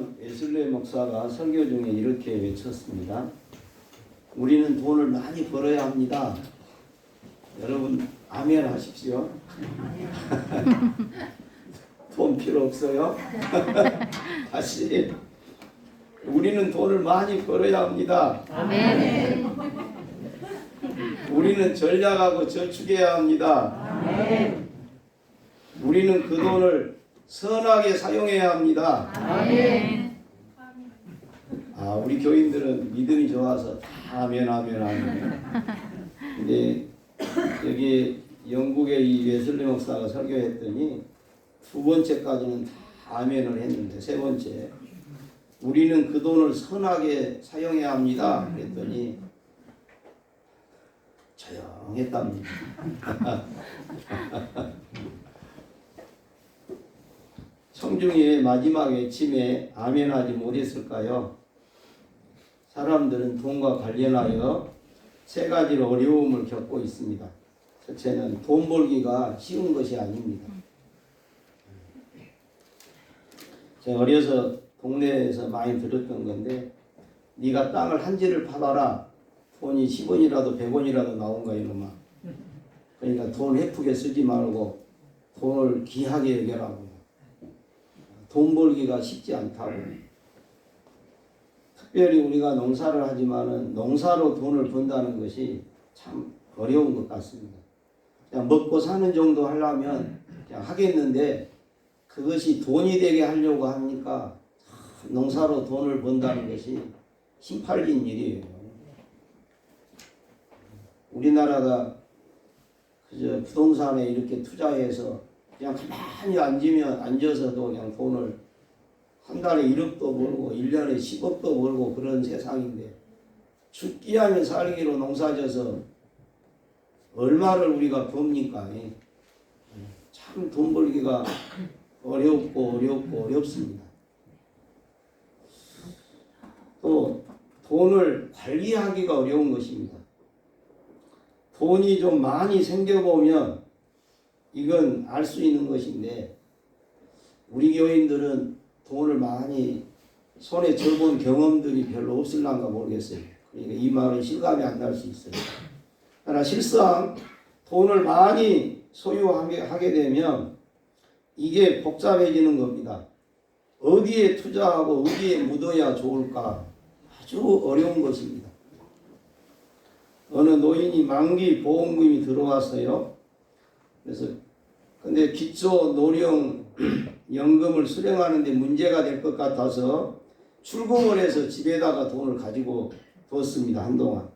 전 웨슬리 목사가 설교 중에 이렇게 외쳤습니다. 우리는 돈을 많이 벌어야 합니다. 여러분 아멘 하십시오. 돈 필요 없어요? 다시 우리는 돈을 많이 벌어야 합니다. 아멘. 우리는 전략하고 저축해야 합니다. 아멘. 우리는 그 돈을 선하게 사용해야 합니다. 아멘. 우리 교인들은 믿음이 좋아서 다 아멘 아멘 아멘. 근데 여기 영국의 이 웨슬리 목사가 설교했더니 두 번째까지는 다 아멘을 했는데 세 번째 우리는 그 돈을 선하게 사용해야 합니다. 그랬더니 조용했답니다. 청중의 마지막 외침에 아멘하지 못했을까요? 사람들은 돈과 관련하여 세 가지로 어려움을 겪고 있습니다. 첫째는 돈 벌기가 쉬운 것이 아닙니다. 제가 어려서 동네에서 많이 들었던 건데 네가 땅을 한 지를 팔아라. 돈이 10원이라도 100원이라도 나온가 이놈아. 그러니까 돈 헤프게 쓰지 말고 돈을 귀하게 여겨라고. 돈 벌기가 쉽지 않다고. 특별히 우리가 농사를 하지만은 농사로 돈을 번다는 것이 참 어려운 것 같습니다. 그냥 먹고 사는 정도 하려면 그냥 하겠는데 그것이 돈이 되게 하려고 하니까 농사로 돈을 번다는 것이 힘팔린 일이에요. 우리나라가 그저 부동산에 이렇게 투자해서 그냥 가만히 앉아서도 그냥 돈을 한 달에 1억도 벌고 1년에 10억도 벌고 그런 세상인데 죽기 하면 살기로 농사져서 얼마를 우리가 법니까? 참 돈 벌기가 어렵습니다. 또 돈을 관리하기가 어려운 것입니다. 돈이 좀 많이 생겨보면 이건 알 수 있는 것인데 우리 교인들은 돈을 많이 손에 져본 경험들이 별로 없을란가 모르겠어요. 그러니까 이 말은 실감이 안 날 수 있어요. 그러나 실상 돈을 많이 소유하게 되면 이게 복잡해지는 겁니다. 어디에 투자하고 어디에 묻어야 좋을까 아주 어려운 것입니다. 어느 노인이 만기 보험금이 들어왔어요. 그래서 근데 기초 노령 연금을 수령하는데 문제가 될 것 같아서 출금을 해서 집에다가 돈을 가지고 뒀습니다. 한동안.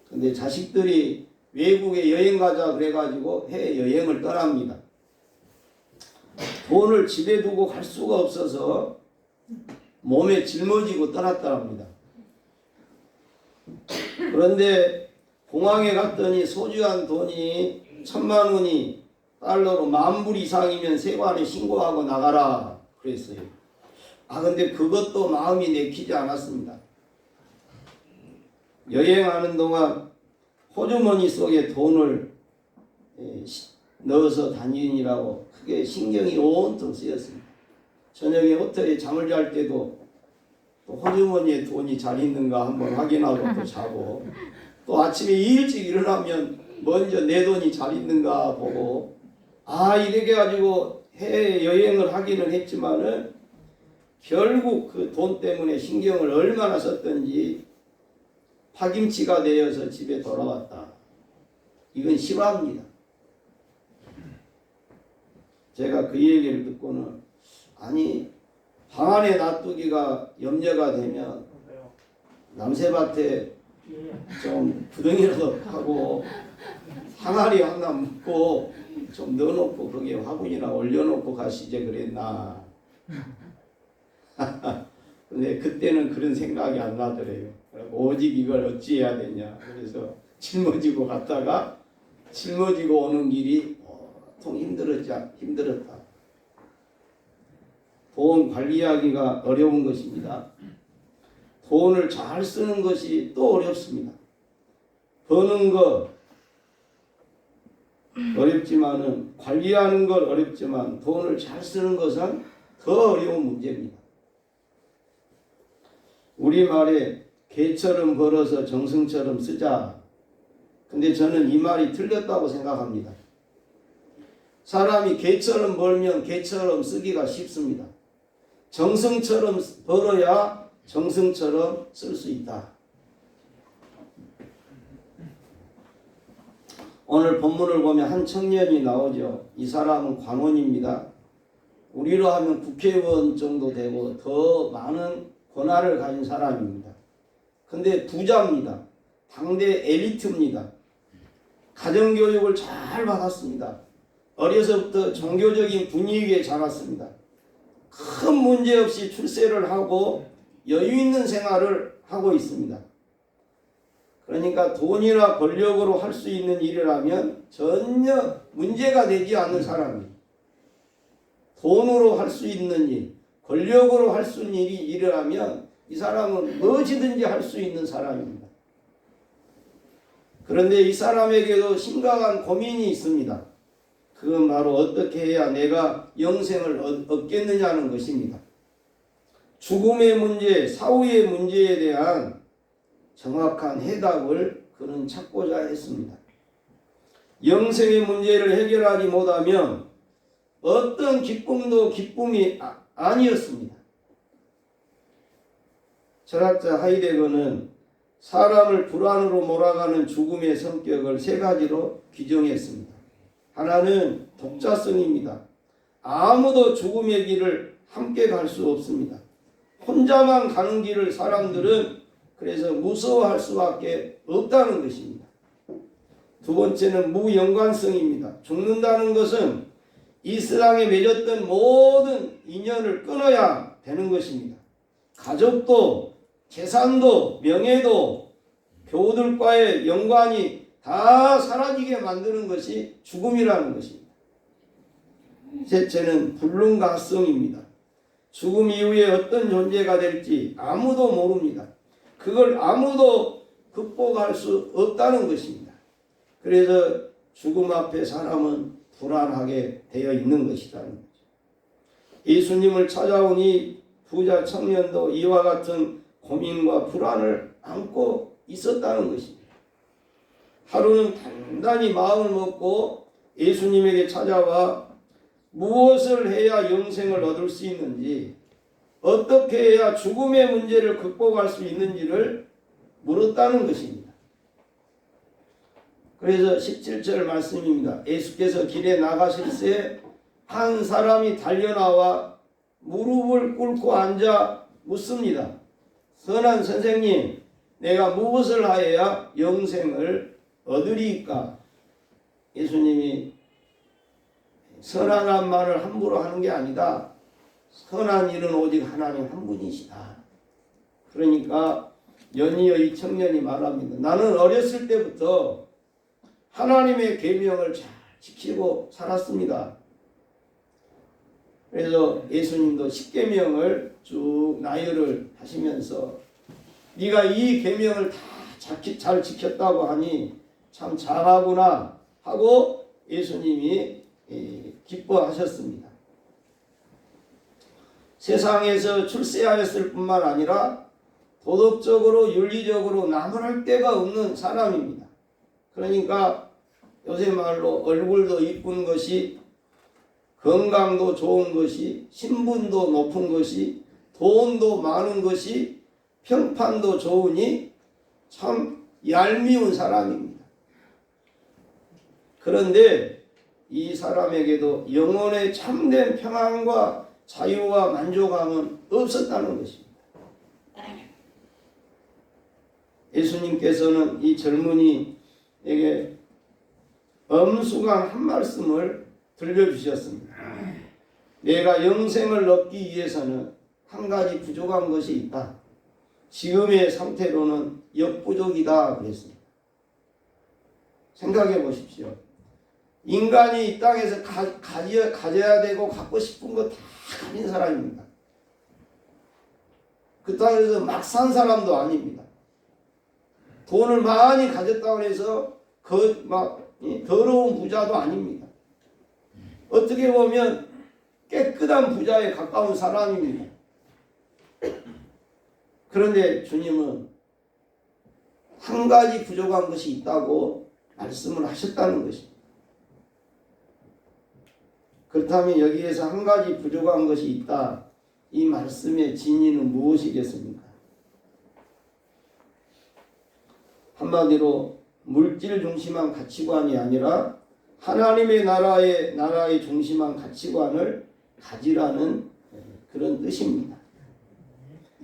근데 자식들이 외국에 여행 가자 그래가지고 해외 여행을 떠납니다. 돈을 집에 두고 갈 수가 없어서 몸에 짊어지고 떠났다랍니다. 그런데 공항에 갔더니 소중한 돈이 1,000만 원이 달러로 10,000불 이상이면 세관에 신고하고 나가라 그랬어요. 근데 그것도 마음이 내키지 않았습니다. 여행하는 동안 호주머니 속에 돈을 넣어서 다니느라고 크게 신경이 온통 쓰였습니다. 저녁에 호텔에 잠을 잘 때도 또 호주머니에 돈이 잘 있는가 한번 확인하고 또 자고 또 아침에 일찍 일어나면 먼저 내 돈이 잘 있는가 보고 이렇게 가지고 해외 여행을 하기는 했지만은 결국 그 돈 때문에 신경을 얼마나 썼던지 파김치가 되어서 집에 돌아왔다. 이건 실화입니다. 제가 그 얘기를 듣고는 방 안에 놔두기가 염려가 되면 남새밭에 좀 구덩이라도 하고 항아리 하나 묶고 좀 넣어놓고 거기에 화분이나 올려놓고 가시지 그랬나. 근데 그때는 그런 생각이 안 나더래요. 오직 이걸 어찌해야 되냐. 그래서 짊어지고 갔다가 짊어지고 오는 길이 보통 힘들었다. 돈 관리하기가 어려운 것입니다. 돈을 잘 쓰는 것이 또 어렵습니다. 버는 거 어렵지만은 관리하는 건 어렵지만 돈을 잘 쓰는 것은 더 어려운 문제입니다. 우리말에 개처럼 벌어서 정승처럼 쓰자. 근데 저는 이 말이 틀렸다고 생각합니다. 사람이 개처럼 벌면 개처럼 쓰기가 쉽습니다. 정승처럼 벌어야 정승처럼 쓸 수 있다. 오늘 본문을 보면 한 청년이 나오죠. 이 사람은 관원입니다. 우리로 하면 국회의원 정도 되고 더 많은 권한을 가진 사람입니다. 근데 부자입니다. 당대 엘리트입니다. 가정교육을 잘 받았습니다. 어려서부터 종교적인 분위기에 자랐습니다. 큰 문제 없이 출세를 하고 여유 있는 생활을 하고 있습니다. 그러니까 돈이나 권력으로 할 수 있는 일이라면 전혀 문제가 되지 않는 사람이에요. 돈으로 할 수 있는 일, 권력으로 할 수 있는 일이라면 이 사람은 무엇이든지 할 수 있는 사람입니다. 그런데 이 사람에게도 심각한 고민이 있습니다. 그건 바로 어떻게 해야 내가 영생을 얻겠느냐는 것입니다. 죽음의 문제, 사후의 문제에 대한 정확한 해답을 그는 찾고자 했습니다. 영생의 문제를 해결하지 못하면 어떤 기쁨도 기쁨이 아니었습니다. 철학자 하이데거는 사람을 불안으로 몰아가는 죽음의 성격을 세 가지로 규정했습니다. 하나는 독자성입니다. 아무도 죽음의 길을 함께 갈 수 없습니다. 혼자만 가는 길을 사람들은 그래서 무서워할 수밖에 없다는 것입니다. 두 번째는 무연관성입니다. 죽는다는 것은 이 세상에 맺었던 모든 인연을 끊어야 되는 것입니다. 가족도, 재산도, 명예도, 교우들과의 연관이 다 사라지게 만드는 것이 죽음이라는 것입니다. 셋째는 불능가성입니다. 죽음 이후에 어떤 존재가 될지 아무도 모릅니다. 그걸 아무도 극복할 수 없다는 것입니다. 그래서 죽음 앞에 사람은 불안하게 되어 있는 것이라는 거죠. 예수님을 찾아온 이 부자 청년도 이와 같은 고민과 불안을 안고 있었다는 것입니다. 하루는 단단히 마음을 먹고 예수님에게 찾아와 무엇을 해야 영생을 얻을 수 있는지, 어떻게 해야 죽음의 문제를 극복할 수 있는지를 물었다는 것입니다. 그래서 17절 말씀입니다. 예수께서 길에 나가실 새 한 사람이 달려나와 무릎을 꿇고 앉아 묻습니다. 선한 선생님, 내가 무엇을 하여야 영생을 얻으리이까? 예수님이 선한 말을 함부로 하는 게 아니다. 선한 일은 오직 하나님 한 분이시다. 그러니까 연이어 이 청년이 말합니다. 나는 어렸을 때부터 하나님의 계명을 잘 지키고 살았습니다. 그래서 예수님도 10계명을 쭉 나열을 하시면서 네가 이 계명을 다 잘 지켰다고 하니 참 잘하구나 하고 예수님이 기뻐하셨습니다. 세상에서 출세하였을 뿐만 아니라 도덕적으로 윤리적으로 나무랄 데가 없는 사람입니다. 그러니까 요새 말로 얼굴도 이쁜 것이, 건강도 좋은 것이, 신분도 높은 것이, 돈도 많은 것이, 평판도 좋으니 참 얄미운 사람입니다. 그런데 이 사람에게도 영혼의 참된 평안과 자유와 만족함은 없었다는 것입니다. 예수님께서는 이 젊은이에게 엄숙한 한 말씀을 들려주셨습니다. 내가 영생을 얻기 위해서는 한 가지 부족한 것이 있다. 지금의 상태로는 역부족이다 그랬습니다. 생각해 보십시오. 인간이 이 땅에서 가져야 되고 갖고 싶은 거 다 가진 사람입니다. 그 땅에서 막 산 사람도 아닙니다. 돈을 많이 가졌다고 해서 더러운 부자도 아닙니다. 어떻게 보면 깨끗한 부자에 가까운 사람입니다. 그런데 주님은 한 가지 부족한 것이 있다고 말씀을 하셨다는 것입니다. 그렇다면 여기에서 한 가지 부족한 것이 있다. 이 말씀의 진리는 무엇이겠습니까? 한마디로 물질 중심한 가치관이 아니라 하나님의 나라의 중심한 가치관을 가지라는 그런 뜻입니다.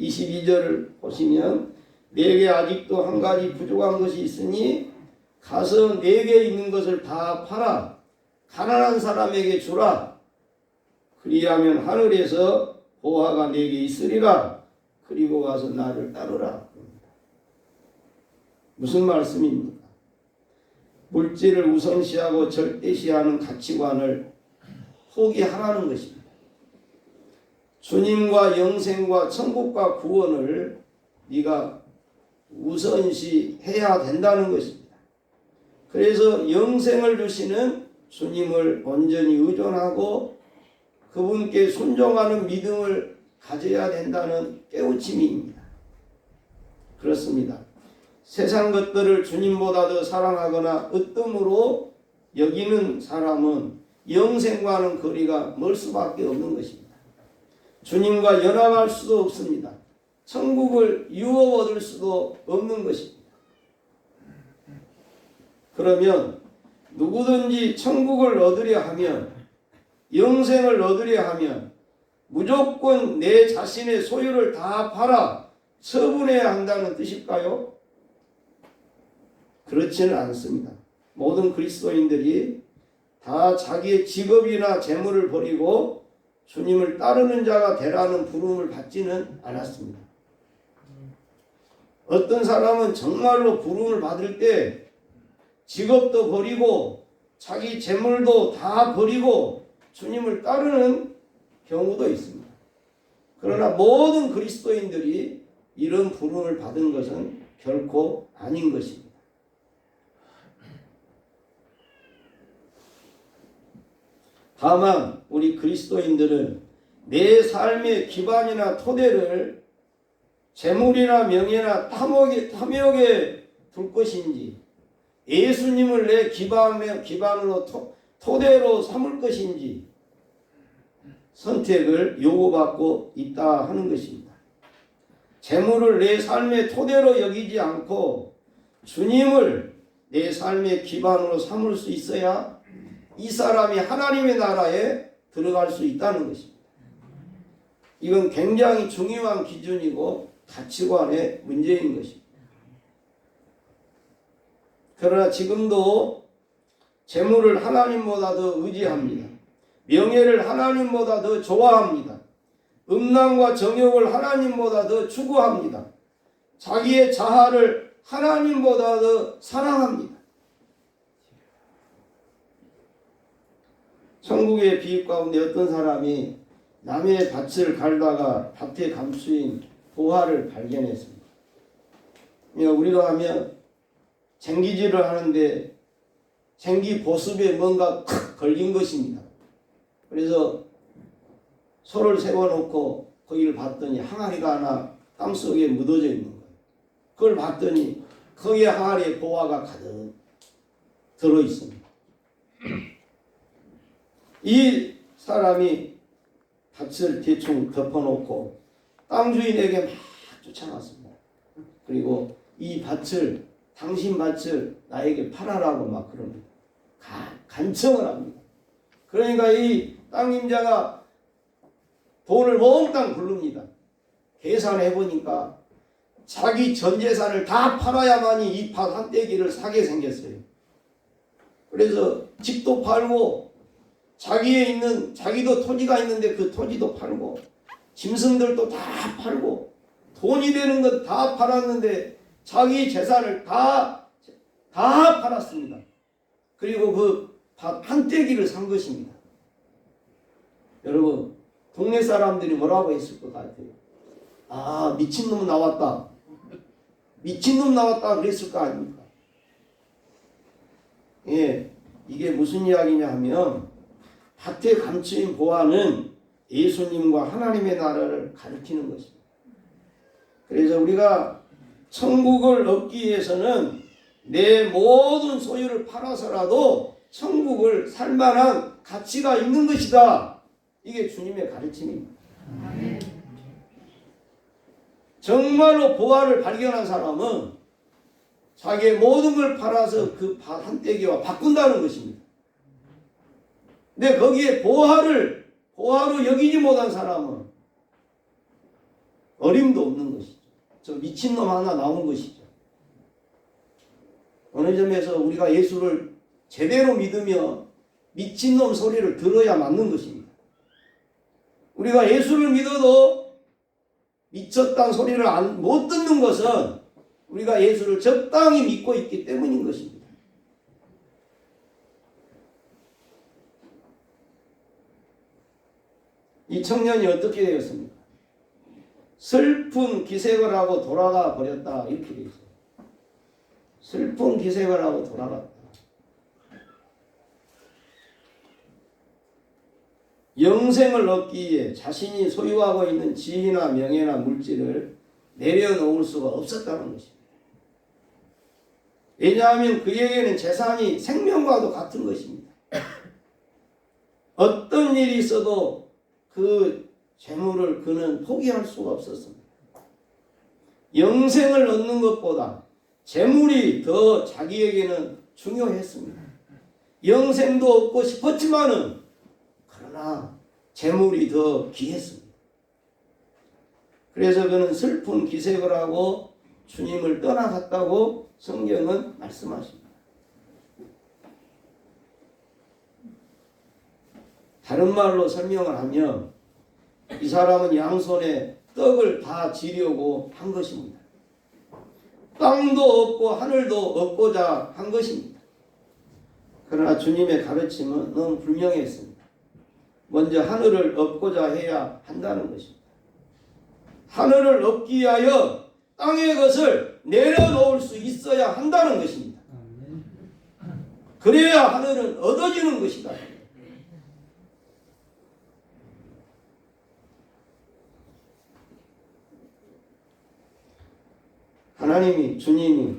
22절을 보시면 내게 아직도 한 가지 부족한 것이 있으니 가서 내게 있는 것을 다 팔아 가난한 사람에게 주라. 그리하면 하늘에서 보화가 내게 있으리라. 그리고 가서 나를 따르라. 무슨 말씀입니까? 물질을 우선시하고 절대시하는 가치관을 포기하라는 것입니다. 주님과 영생과 천국과 구원을 네가 우선시해야 된다는 것입니다. 그래서 영생을 주시는 주님을 온전히 의존하고 그분께 순종하는 믿음을 가져야 된다는 깨우침입니다. 그렇습니다. 세상 것들을 주님보다 더 사랑하거나 으뜸으로 여기는 사람은 영생과는 거리가 멀 수밖에 없는 것입니다. 주님과 연합할 수도 없습니다. 천국을 유업 얻을 수도 없는 것입니다. 그러면 누구든지 천국을 얻으려 하면, 영생을 얻으려 하면 무조건 내 자신의 소유를 다 팔아 처분해야 한다는 뜻일까요? 그렇지는 않습니다. 모든 그리스도인들이 다 자기의 직업이나 재물을 버리고 주님을 따르는 자가 되라는 부름을 받지는 않았습니다. 어떤 사람은 정말로 부름을 받을 때 직업도 버리고 자기 재물도 다 버리고 주님을 따르는 경우도 있습니다. 그러나 모든 그리스도인들이 이런 부름을 받은 것은 결코 아닌 것입니다. 다만 우리 그리스도인들은 내 삶의 기반이나 토대를 재물이나 명예나 탐욕에 둘 것인지, 예수님을 내 기반으로 토대로 삼을 것인지 선택을 요구받고 있다 하는 것입니다. 재물을 내 삶의 토대로 여기지 않고 주님을 내 삶의 기반으로 삼을 수 있어야 이 사람이 하나님의 나라에 들어갈 수 있다는 것입니다. 이건 굉장히 중요한 기준이고 가치관의 문제인 것입니다. 그러나 지금도 재물을 하나님보다 더 의지합니다. 명예를 하나님보다 더 좋아합니다. 음란과 정욕을 하나님보다 더 추구합니다. 자기의 자아를 하나님보다 더 사랑합니다. 천국의 비유 가운데 어떤 사람이 남의 밭을 갈다가 밭에 감추인 보화를 발견했습니다. 우리로 하면 쟁기질을 하는데 쟁기 보습에 뭔가 탁 걸린 것입니다. 그래서 소를 세워놓고 거기를 봤더니 항아리가 하나 땅속에 묻어져 있는 거예요. 그걸 봤더니 거기에 항아리에 보화가 가득 들어있습니다. 이 사람이 밭을 대충 덮어놓고 땅 주인에게 막 쫓아갔습니다. 그리고 이 밭을, 당신 밭을 나에게 팔아라고 막 그럽니다. 간청을 합니다. 그러니까 이 땅임자가 돈을 몽땅 굴릅니다. 계산해 보니까 자기 전 재산을 다 팔아야만이 이 밭 한 떼기를 사게 생겼어요. 그래서 집도 팔고 자기도 토지가 있는데 그 토지도 팔고 짐승들도 다 팔고 돈이 되는 것 다 팔았는데 자기 재산을 다 팔았습니다. 그리고 그 밭 한 떼기를 산 것입니다. 여러분, 동네 사람들이 뭐라고 했을 것 같아요? 아, 미친놈 나왔다. 미친놈 나왔다 그랬을 거 아닙니까? 예, 이게 무슨 이야기냐 하면 밭에 감추인 보화는 예수님과 하나님의 나라를 가리키는 것입니다. 그래서 우리가 천국을 얻기 위해서는 내 모든 소유를 팔아서라도 천국을 살 만한 가치가 있는 것이다. 이게 주님의 가르침입니다. 정말로 보화를 발견한 사람은 자기의 모든 걸 팔아서 그 한때기와 바꾼다는 것입니다. 근데 거기에 보화로 여기지 못한 사람은 어림도 없는 것이죠. 저 미친놈 하나 나온 것이죠. 어느 점에서 우리가 예수를 제대로 믿으며 미친놈 소리를 들어야 맞는 것입니다. 우리가 예수를 믿어도 미쳤다는 소리를 못 듣는 것은 우리가 예수를 적당히 믿고 있기 때문인 것입니다. 이 청년이 어떻게 되었습니까? 슬픈 기색을 하고 돌아가 버렸다. 이렇게 되어 있어요. 슬픈 기색을 하고 돌아갔다. 영생을 얻기 위해 자신이 소유하고 있는 지위나 명예나 물질을 내려놓을 수가 없었다는 것입니다. 왜냐하면 그에게는 재산이 생명과도 같은 것입니다. 어떤 일이 있어도 그 재물을 그는 포기할 수가 없었습니다. 영생을 얻는 것보다 재물이 더 자기에게는 중요했습니다. 영생도 얻고 싶었지만은 그러나 재물이 더 귀했습니다. 그래서 그는 슬픈 기색을 하고 주님을 떠나갔다고 성경은 말씀하십니다. 다른 말로 설명을 하면 이 사람은 양손에 떡을 다 지려고 한 것입니다. 땅도 얻고 하늘도 얻고자 한 것입니다. 그러나 주님의 가르침은 너무 분명했습니다. 먼저 하늘을 얻고자 해야 한다는 것입니다. 하늘을 얻기 위하여 땅의 것을 내려놓을 수 있어야 한다는 것입니다. 그래야 하늘은 얻어지는 것이다. 하나님이, 주님이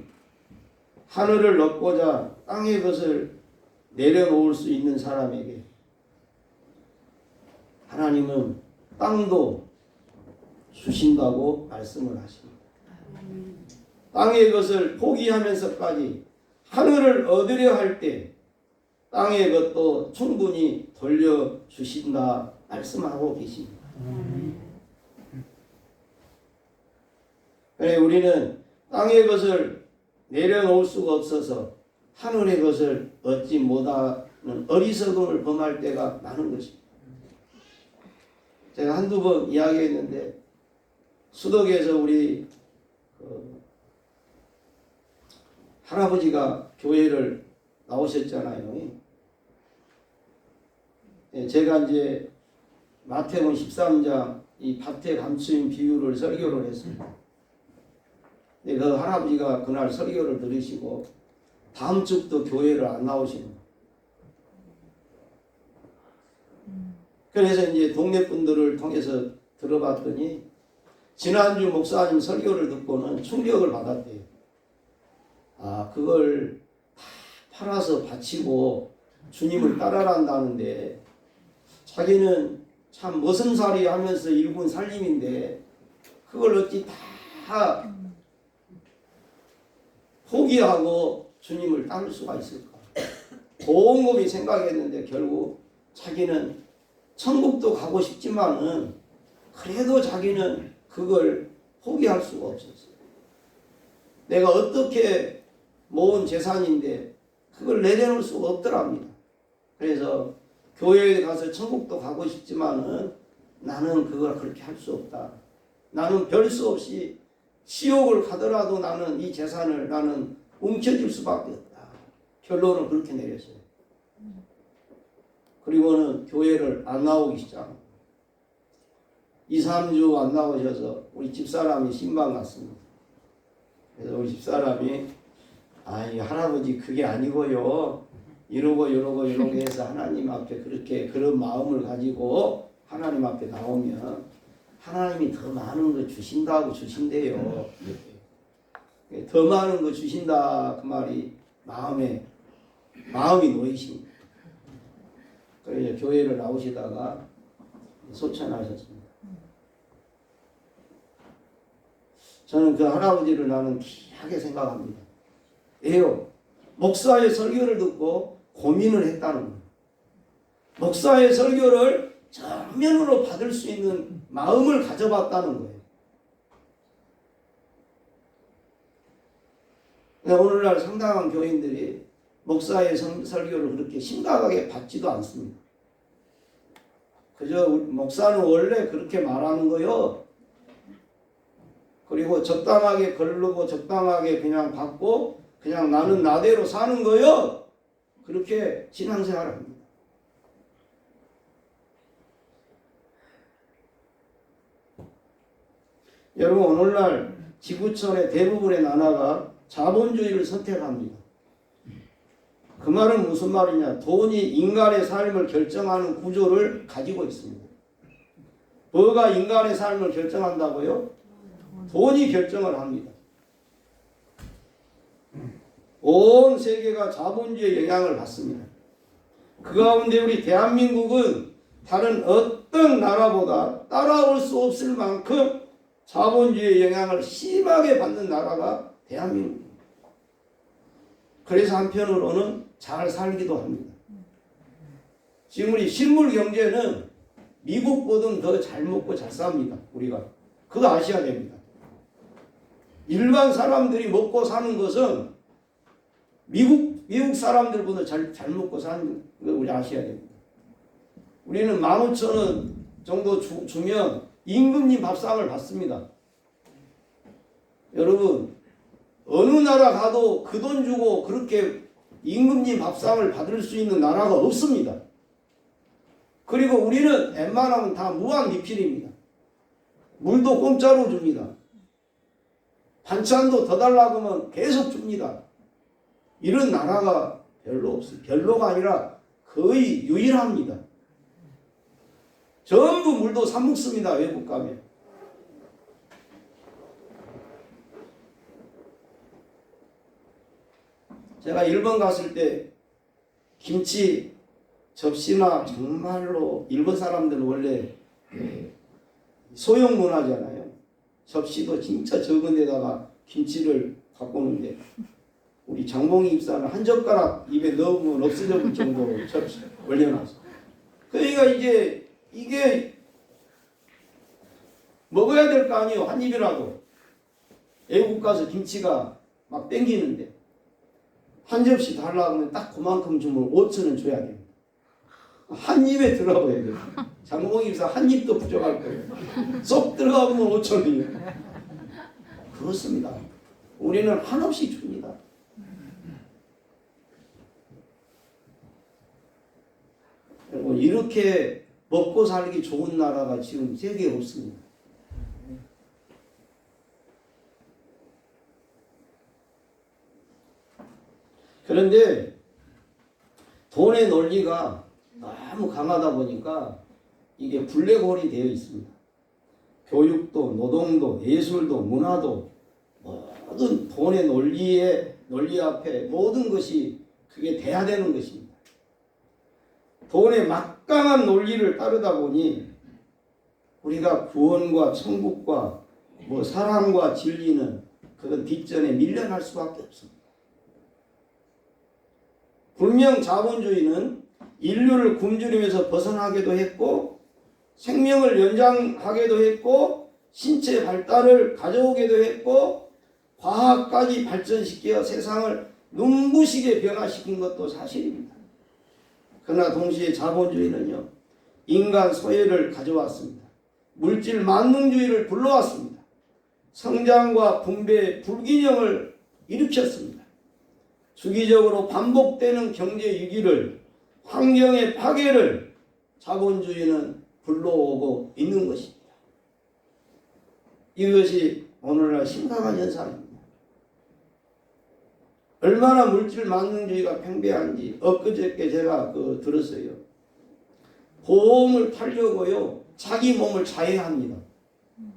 하늘을 얻고자 땅의 것을 내려놓을 수 있는 사람에게 하나님은 땅도 주신다고 말씀을 하십니다. 땅의 것을 포기하면서까지 하늘을 얻으려 할 때 땅의 것도 충분히 돌려주신다 말씀하고 계십니다. 그래 우리는 땅의 것을 내려놓을 수가 없어서 하늘의 것을 얻지 못하는 어리석음을 범할 때가 많은 것입니다. 제가 한두 번 이야기했는데 수덕에서 우리 할아버지가 교회를 나오셨잖아요. 제가 이제 마태복음 13장 이 밭에 감추인 비유를 설교를 했습니다. 그 할아버지가 그날 설교를 들으시고 다음 주부터 교회를 안 나오시는 거예요. 그래서 이제 동네 분들을 통해서 들어봤더니 지난주 목사님 설교를 듣고는 충격을 받았대요. 아, 그걸 다 팔아서 바치고 주님을 따라간다는데 자기는 참 머슴살이 하면서 일군 살림인데 그걸 어찌 다 포기하고 주님을 따를 수가 있을까? 곰곰이 생각했는데 결국 자기는 천국도 가고 싶지만은 그래도 자기는 그걸 포기할 수가 없었어요. 내가 어떻게 모은 재산인데 그걸 내려놓을 수가 없더랍니다. 그래서 교회에 가서 천국도 가고 싶지만은 나는 그걸 그렇게 할 수 없다. 나는 별 수 없이 지옥을 가더라도 나는 이 재산을 나는 움켜쥘 수밖에 없다. 결론을 그렇게 내렸어요. 그리고는 교회를 안 나오기 시작합니다. 2, 3주 안 나오셔서 우리 집사람이 신방 갔습니다. 그래서 우리 집사람이 이 할아버지 그게 아니고요. 이러고 해서 하나님 앞에 그렇게 그런 마음을 가지고 하나님 앞에 나오면 하나님이 더 많은 거 주신다고 주신대요. 더 많은 거 주신다 그 말이 마음이 놓이십니다. 그래서 교회를 나오시다가 소천하셨습니다. 저는 그 할아버지를 나는 귀하게 생각합니다. 왜요? 목사의 설교를 듣고 고민을 했다는 거예요. 목사의 설교를 정면으로 받을 수 있는 마음을 가져봤다는 거예요. 오늘날 상당한 교인들이 목사의 설교를 그렇게 심각하게 받지도 않습니다. 그저 목사는 원래 그렇게 말하는 거요. 그리고 적당하게 거르고 적당하게 그냥 받고 그냥 나는 나대로 사는 거요. 그렇게 신앙생활을 합니다. 여러분 오늘날 지구촌의 대부분의 나라가 자본주의를 선택합니다. 그 말은 무슨 말이냐? 돈이 인간의 삶을 결정하는 구조를 가지고 있습니다. 뭐가 인간의 삶을 결정한다고요? 돈이 결정을 합니다. 온 세계가 자본주의의 영향을 받습니다. 그 가운데 우리 대한민국은 다른 어떤 나라보다 따라올 수 없을 만큼 자본주의의 영향을 심하게 받는 나라가 대한민국입니다. 그래서 한편으로는 잘 살기도 합니다. 지금 우리 실물 경제는 미국보다는 더 잘 먹고 잘 삽니다. 우리가 그거 아셔야 됩니다. 일반 사람들이 먹고 사는 것은 미국 사람들보다 잘 먹고 사는 거 우리 아셔야 됩니다. 우리는 15,000원 정도 주면 임금님 밥상을 받습니다. 여러분 어느 나라 가도 그 돈 주고 그렇게 임금님 밥상을 받을 수 있는 나라가 없습니다. 그리고 우리는 웬만하면 다 무한 리필입니다. 물도 공짜로 줍니다. 반찬도 더 달라고 하면 계속 줍니다. 이런 나라가 별로 없어요. 별로가 아니라 거의 유일합니다. 전부 물도 사 먹습니다. 외국 가면. 제가 일본 갔을 때 김치 접시나 정말로 일본 사람들은 원래 소형 문화잖아요. 접시도 진짜 적은 데다가 김치를 갖고 오는데 우리 장봉이 입사는 한 젓가락 입에 넣으면 없어져 볼 정도로 접시 올려놨어. 그러니까 이제 이게 먹어야 될 거 아니에요. 한 입이라도. 외국 가서 김치가 막 땡기는데 한 접시 달라고 하면 딱 그만큼 주면 5,000원 줘야 됩니다. 한 입에 들어가야 돼요. 장봉이 입사 한 입도 부족할 거예요. 쏙 들어가면 5,000원이에요. 그렇습니다. 우리는 한없이 줍니다. 여러분 이렇게 먹고 살기 좋은 나라가 지금 세계에 없습니다. 그런데 돈의 논리가 너무 강하다 보니까 이게 블랙홀이 되어 있습니다. 교육도, 노동도, 예술도, 문화도 모든 돈의 논리 앞에 모든 것이 그게 돼야 되는 것입니다. 돈의 막강한 논리를 따르다 보니 우리가 구원과 천국과 사랑과 진리는 그건 뒷전에 밀려날 수밖에 없습니다. 분명 자본주의는 인류를 굶주리면서 벗어나게도 했고 생명을 연장하게도 했고 신체 발달을 가져오게도 했고 과학까지 발전시켜 세상을 눈부시게 변화시킨 것도 사실입니다. 그러나 동시에 자본주의는요 인간 소외를 가져왔습니다. 물질 만능주의를 불러왔습니다. 성장과 분배 불균형을 일으켰습니다. 주기적으로 반복되는 경제 위기를 환경의 파괴를 자본주의는 불러오고 있는 것입니다. 이것이 오늘날 심각한 현상입니다. 얼마나 물질 만능주의가 팽배한지 엊그저께 제가 들었어요. 보험을 타려고요 자기 몸을 자해합니다.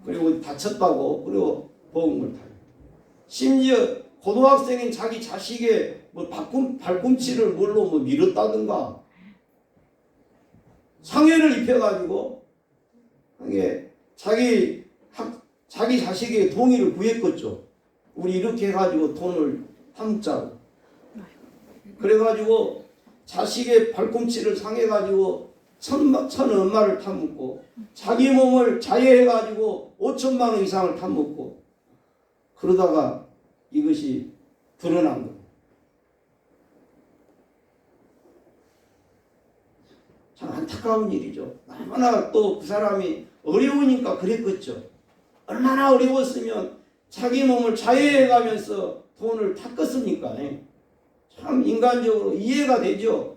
그리고 다쳤다고 그리고 보험을 타요. 심지어 고등학생인 자기 자식의 뭐 발꿈치를 뭘로 뭐 밀었다든가 상해를 입혀가지고 이게 자기 자식의 동의를 구했겠죠. 우리 이렇게 해가지고 돈을 타먹자고. 그래가지고 자식의 발꿈치를 상해가지고 천 얼마를 타먹고 자기 몸을 자해해가지고 5천만 원 이상을 타먹고 그러다가 이것이 드러난 거예요. 참 안타까운 일이죠. 얼마나 또 그 사람이 어려우니까 그랬겠죠. 얼마나 어려웠으면 자기 몸을 자해해가면서 돈을 탔겠습니까? 참 인간적으로 이해가 되죠.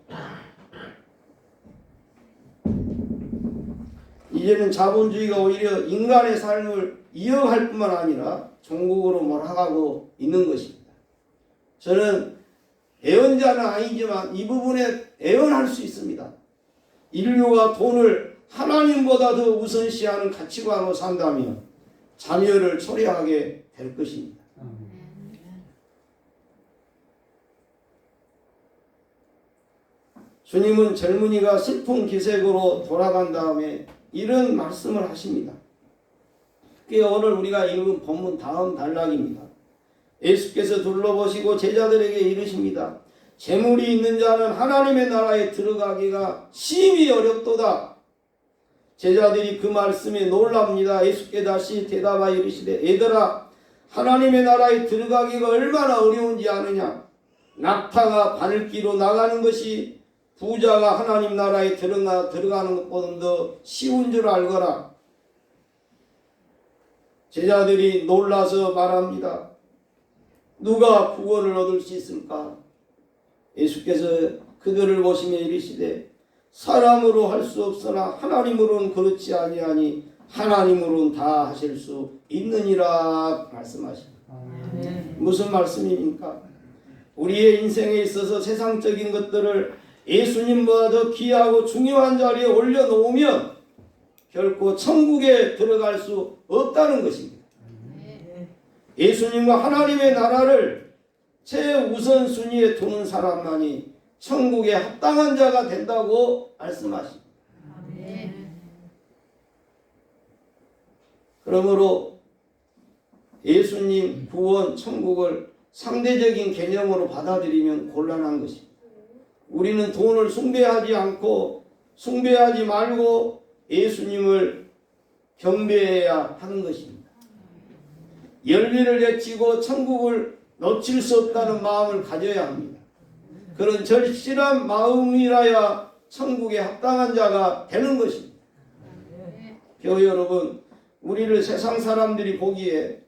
이제는 자본주의가 오히려 인간의 삶을 이어갈 뿐만 아니라 종국으로 몰아가고 있는 것입니다. 저는 애언자는 아니지만 이 부분에 애언할 수 있습니다. 인류가 돈을 하나님보다 더 우선시하는 가치관으로 산다면 자녀를 초래하게 될 것입니다. 주님은 젊은이가 슬픈 기색으로 돌아간 다음에 이런 말씀을 하십니다. 그게 오늘 우리가 읽은 본문 다음 단락입니다. 예수께서 둘러보시고 제자들에게 이르십니다. 재물이 있는 자는 하나님의 나라에 들어가기가 심히 어렵도다. 제자들이 그 말씀에 놀랍니다. 예수께 다시 대답하여 이르시되 얘들아 하나님의 나라에 들어가기가 얼마나 어려운지 아느냐. 낙타가 바늘기로 나가는 것이 부자가 하나님 나라에 들어가는 것보다 더 쉬운 줄 알거라. 제자들이 놀라서 말합니다. 누가 구원을 얻을 수 있을까? 예수께서 그들을 보시며 이르시되 사람으로 할 수 없으나 하나님으로는 그렇지 아니하니 하나님으로는 다 하실 수 있느니라 말씀하십니다. 무슨 말씀입니까? 우리의 인생에 있어서 세상적인 것들을 예수님보다 더 귀하고 중요한 자리에 올려놓으면 결코 천국에 들어갈 수 없다는 것입니다. 예수님과 하나님의 나라를 최우선순위에 두는 사람만이 천국에 합당한 자가 된다고 말씀하십니다. 그러므로 예수님 구원, 천국을 상대적인 개념으로 받아들이면 곤란한 것입니다. 우리는 돈을 숭배하지 말고 예수님을 경배해야 하는 것입니다. 열매를 내치고 천국을 놓칠 수 없다는 마음을 가져야 합니다. 그런 절실한 마음이라야 천국에 합당한 자가 되는 것입니다. 교회 여러분, 우리를 세상 사람들이 보기에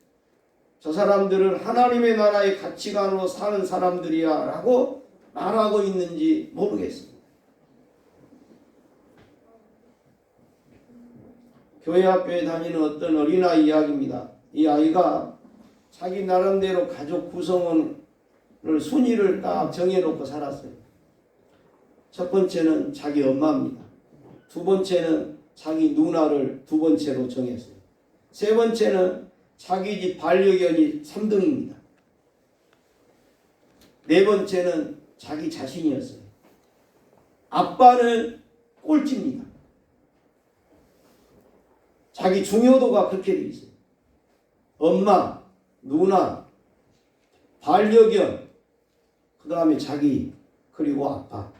저 사람들은 하나님의 나라의 가치관으로 사는 사람들이야 라고 말하고 있는지 모르겠습니다. 교회 학교에 다니는 어떤 어린아이 이야기입니다. 이 아이가 자기 나름대로 가족 구성원을 순위를 딱 정해놓고 살았어요. 첫 번째는 자기 엄마입니다. 두 번째는 자기 누나를 두 번째로 정했어요. 세 번째는 자기 집 반려견이 3등입니다. 네 번째는 자기 자신이었어요. 아빠는 꼴찌입니다. 자기 중요도가 그렇게 되어 있어요. 엄마, 누나, 반려견, 그 다음에 자기, 그리고 아빠.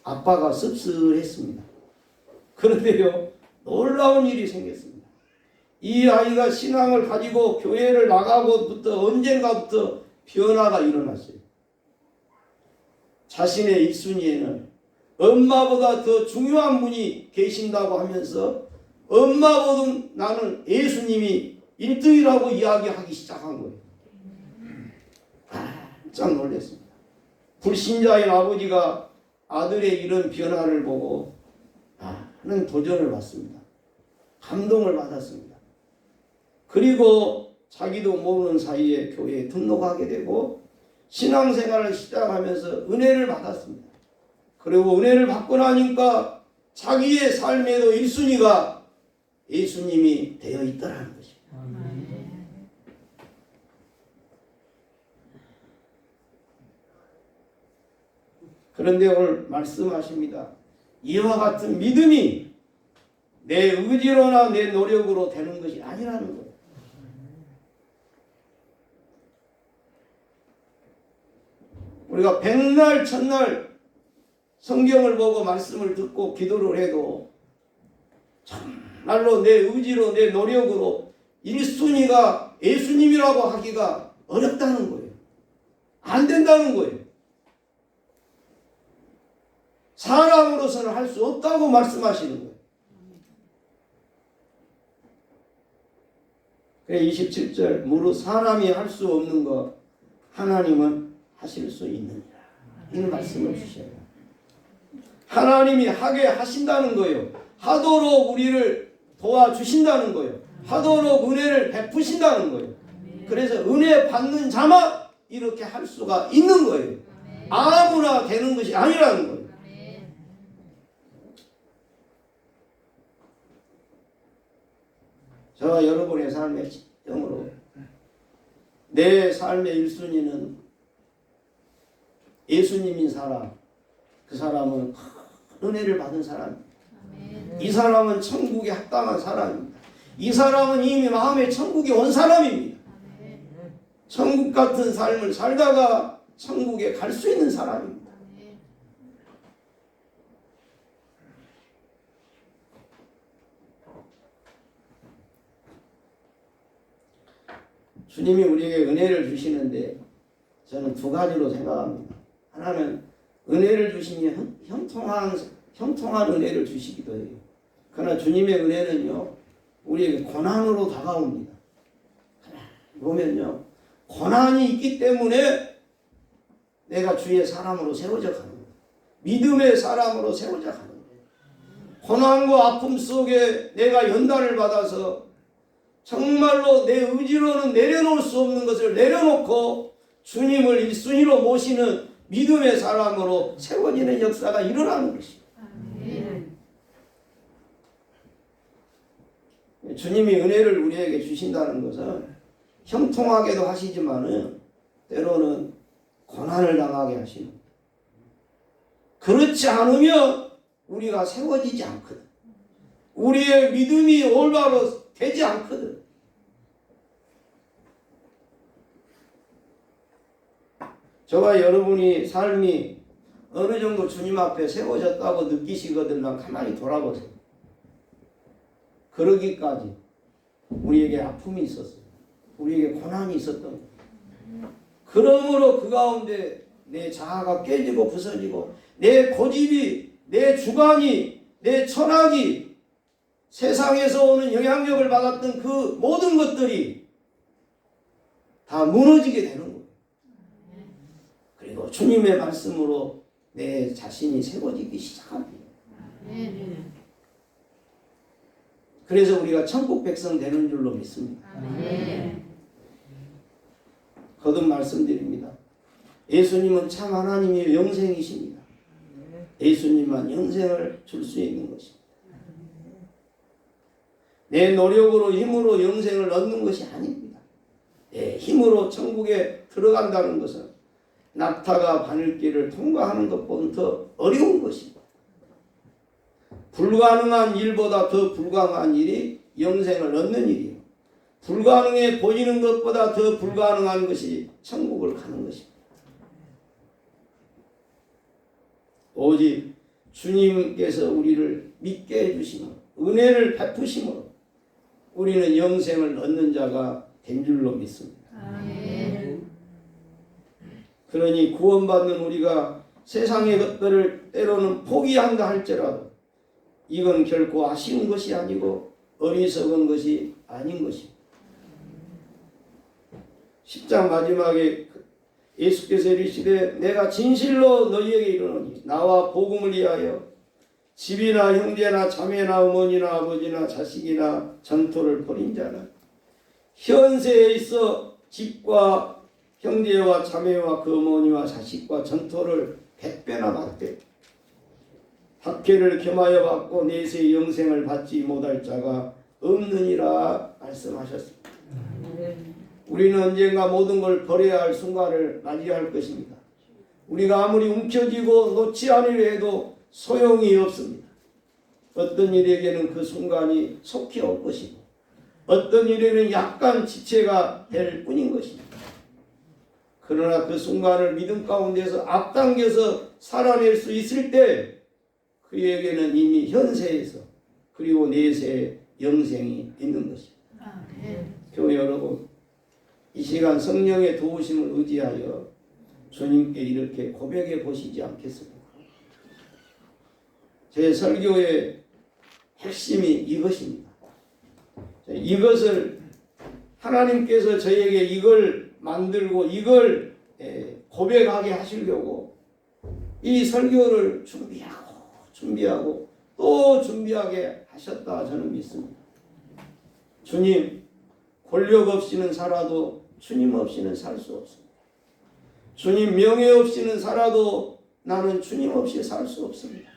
아빠가 씁쓸했습니다. 그런데요, 놀라운 일이 생겼습니다. 이 아이가 신앙을 가지고 교회를 나가고부터 언젠가부터 변화가 일어났어요. 자신의 1순위에는 엄마보다 더 중요한 분이 계신다고 하면서 엄마보다 나는 예수님이 1등이라고 이야기하기 시작한 거예요. 깜짝 놀랐습니다. 불신자인 아버지가 아들의 이런 변화를 보고 하는 도전을 받습니다. 감동을 받았습니다. 그리고 자기도 모르는 사이에 교회에 등록하게 되고 신앙생활을 시작하면서 은혜를 받았습니다. 그리고 은혜를 받고 나니까 자기의 삶에도 1순위가 예수님이 되어 있더라는 것입니다. 그런데 오늘 말씀하십니다. 이와 같은 믿음이 내 의지로나 내 노력으로 되는 것이 아니라는 거예요. 우리가 백날 천날 성경을 보고 말씀을 듣고 기도를 해도 정말로 내 의지로 내 노력으로 1순위가 예수님이라고 하기가 어렵다는 거예요. 안 된다는 거예요. 사람으로서는 할 수 없다고 말씀하시는 거예요. 그래 27절 무릇 사람이 할 수 없는 것 하나님은 하실 수 있느니라. 이런 말씀을 주셔요. 하나님이 하게 하신다는 거예요. 하도록 우리를 도와주신다는 거예요. 하도록 은혜를 베푸신다는 거예요. 그래서 은혜 받는 자만 이렇게 할 수가 있는 거예요. 아무나 되는 것이 아니라는 거예요. 저와 여러분의 삶의 시점으로 내 삶의 1순위는 예수님인 사람, 그 사람은 큰 은혜를 받은 사람입니다. 이 사람은 천국에 합당한 사람입니다. 이 사람은 이미 마음에 천국에 온 사람입니다. 천국 같은 삶을 살다가 천국에 갈 수 있는 사람입니다. 주님이 우리에게 은혜를 주시는데 저는 두 가지로 생각합니다. 하나는 은혜를 주시니 형통한 은혜를 주시기도 해요. 그러나 주님의 은혜는요, 우리에게 고난으로 다가옵니다. 보면요, 고난이 있기 때문에 내가 주의 사람으로 세워져 가는 거예요. 믿음의 사람으로 세워져 가는 거예요. 고난과 아픔 속에 내가 연단을 받아서 정말로 내 의지로는 내려놓을 수 없는 것을 내려놓고 주님을 1순위로 모시는 믿음의 사람으로 세워지는 역사가 일어나는 것입니다. 주님이 은혜를 우리에게 주신다는 것은 형통하게도 하시지만은 때로는 고난을 당하게 하시는, 그렇지 않으면 우리가 세워지지 않거든. 우리의 믿음이 올바로 되지 않거든. 저와 여러분이 삶이 어느 정도 주님 앞에 세워졌다고 느끼시거든요. 가만히 돌아보세요. 그러기까지 우리에게 아픔이 있었어요. 우리에게 고난이 있었던 거예요. 그러므로 그 가운데 내 자아가 깨지고 부서지고 내 고집이, 내 주관이, 내 철학이, 세상에서 오는 영향력을 받았던 그 모든 것들이 다 무너지게 되는 거예요. 그리고 주님의 말씀으로 내 자신이 세워지기 시작합니다. 그래서 우리가 천국 백성 되는 줄로 믿습니다. 거듭 말씀드립니다. 예수님은 참 하나님의 영생이십니다. 예수님만 영생을 줄 수 있는 것입니다. 내 노력으로 힘으로 영생을 얻는 것이 아닙니다. 내 힘으로 천국에 들어간다는 것은 낙타가 바늘길을 통과하는 것보다 더 어려운 것입니다. 불가능한 일보다 더 불가능한 일이 영생을 얻는 일이에요. 불가능해 보이는 것보다 더 불가능한 것이 천국을 가는 것입니다. 오직 주님께서 우리를 믿게 해주시면, 은혜를 베푸심으로 우리는 영생을 얻는 자가 된 줄로 믿습니다. 그러니 구원받는 우리가 세상의 것들을 때로는 포기한다 할지라도 이건 결코 아쉬운 것이 아니고 어리석은 것이 아닌 것입니다. 10장 마지막에 예수께서 이르시되 내가 진실로 너희에게 이르노니 나와 복음을 위하여 집이나 형제나 자매나 어머니나 아버지나 자식이나 전토를 벌인 자는 현세에 있어 집과 형제와 자매와 그 어머니와 자식과 전토를 100배나 받되 박해를 겸하여 받고 내세의 영생을 받지 못할 자가 없느니라 말씀하셨습니다. 우리는 언젠가 모든 걸 버려야 할 순간을 맞이할 것입니다. 우리가 아무리 움켜쥐고 놓지 않으려 해도 소용이 없습니다. 어떤 일에게는 그 순간이 속히 올 것이고 어떤 일에는 약간 지체가 될 뿐인 것입니다. 그러나 그 순간을 믿음 가운데서 앞당겨서 살아낼 수 있을 때 그에게는 이미 현세에서 그리고 내세의 영생이 있는 것입니다. 교회 여러분, 이 시간 성령의 도우심을 의지하여 주님께 이렇게 고백해 보시지 않겠습니까? 제 설교의 핵심이 이것입니다. 이것을 하나님께서 저에게 이걸 만들고 이걸 고백하게 하시려고 이 설교를 준비하고 또 준비하게 하셨다 저는 믿습니다. 주님, 권력 없이는 살아도 주님 없이는 살 수 없습니다. 주님, 명예 없이는 살아도 나는 주님 없이 살 수 없습니다.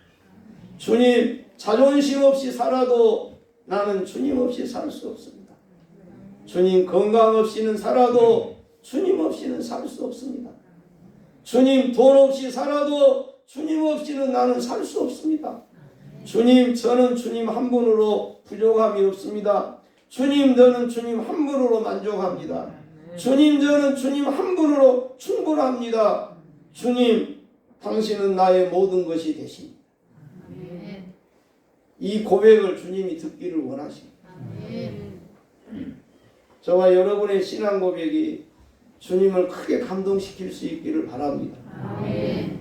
주님, 자존심 없이 살아도 나는 주님 없이 살 수 없습니다. 주님, 건강 없이는 살아도 주님 없이는 살 수 없습니다. 주님, 돈 없이 살아도 주님 없이는 나는 살 수 없습니다. 주님, 저는 주님 한 분으로 부족함이 없습니다. 주님, 저는 주님 한 분으로 만족합니다. 주님, 저는 주님 한 분으로 충분합니다. 주님, 당신은 나의 모든 것이 되십니다. 이 고백을 주님이 듣기를 원하십니다. 저와 여러분의 신앙 고백이 주님을 크게 감동시킬 수 있기를 바랍니다.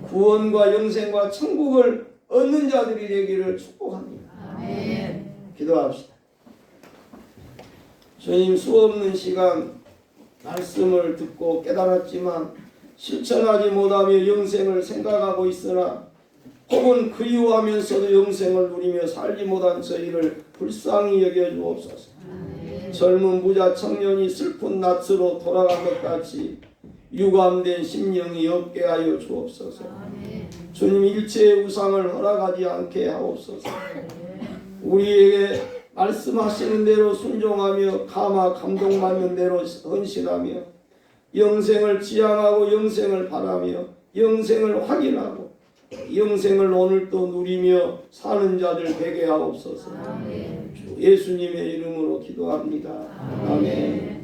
구원과 영생과 천국을 얻는 자들이 되기를 축복합니다. 기도합시다. 주님, 수없는 시간 말씀을 듣고 깨달았지만 실천하지 못하며 영생을 생각하고 있으나 혹은 그리워하면서도 영생을 누리며 살지 못한 저희를 불쌍히 여겨주옵소서. 젊은 부자 청년이 슬픈 낯으로 돌아간 것 같이 유감된 심령이 없게 하여 주옵소서. 주님, 일체의 우상을 허락하지 않게 하옵소서. 우리에게 말씀하시는 대로 순종하며 감동받는 대로 헌신하며 영생을 지향하고 영생을 바라며 영생을 확인하고 영생을 오늘도 누리며 사는 자들 되게 하옵소서. 예수님의 이름으로 기도합니다. 아멘.